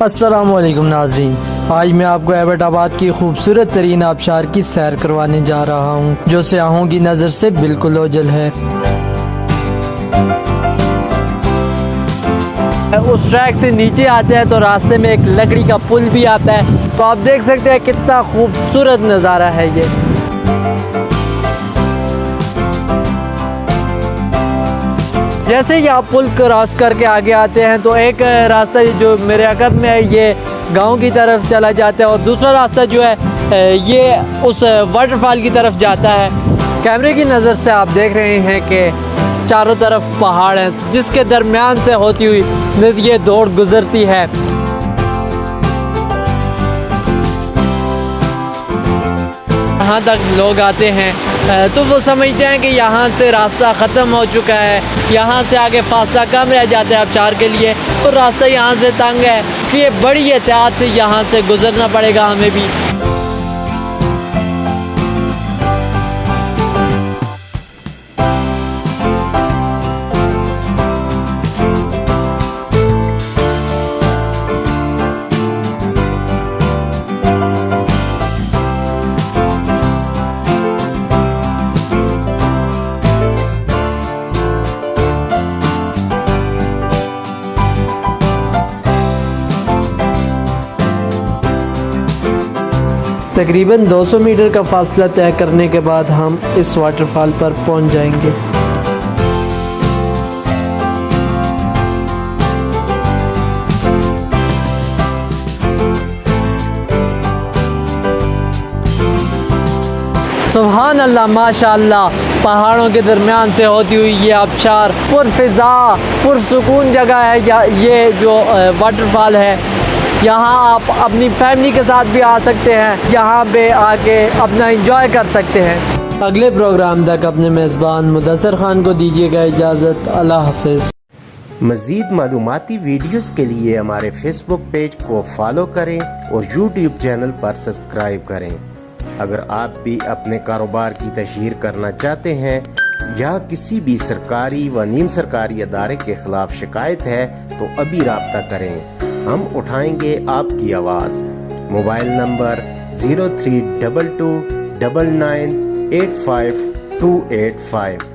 अस्सलामुअलैकुम नाज़रीन, आज मैं आपको एबटाबाद की खूबसूरत तरीन आबशार की सैर करवाने जा रहा हूँ, जो सयाहों की नज़र से बिल्कुल ओझल है। उस ट्रैक से नीचे आते हैं तो रास्ते में एक लकड़ी का पुल भी आता है, तो आप देख सकते हैं कितना खूबसूरत नज़ारा है ये। जैसे ही आप पुल क्रॉस करके आगे आते हैं तो एक रास्ता जो मेरे अकद में है ये गांव की तरफ चला जाता है और दूसरा रास्ता जो है ये उस वाटरफॉल की तरफ जाता है। कैमरे की नज़र से आप देख रहे हैं कि चारों तरफ पहाड़ हैं जिसके दरमियान से होती हुई नदी ये दौड़ गुजरती है। यहाँ तक लोग आते हैं तो वो समझते हैं कि यहाँ से रास्ता ख़त्म हो चुका है, यहाँ से आगे फासला कम रह जाता है आबशार के लिए, तो रास्ता यहाँ से तंग है, इसलिए बड़ी एहतियात से यहाँ से गुजरना पड़ेगा हमें भी। तकरीबन 200 मीटर का फासला तय करने के बाद हम इस वाटरफॉल पर पहुंच जाएंगे। सुभान अल्लाह, माशाअल्लाह, पहाड़ों के दरमियान से होती हुई ये आबशार पुरफिज़ा पुरसुकून जगह है। ये जो वाटरफॉल है यहाँ आप अपनी फैमिली के साथ भी आ सकते हैं, यहाँ पे आके अपना एंजॉय कर सकते हैं। अगले प्रोग्राम तक अपने मेज़बान मुदस्सिर खान को दीजिएगा इजाज़त। अल्लाह हाफ़िज़। मज़ीद मालूमाती वीडियोस के लिए हमारे फेसबुक पेज को फॉलो करें और यूट्यूब चैनल पर सब्सक्राइब करें। अगर आप भी अपने कारोबार की तशहीर करना चाहते हैं या किसी भी सरकारी व नीम सरकारी अदारे के खिलाफ शिकायत है तो अभी राब्ता करें, हम उठाएंगे आपकी आवाज़। Mobile number 03229985 285।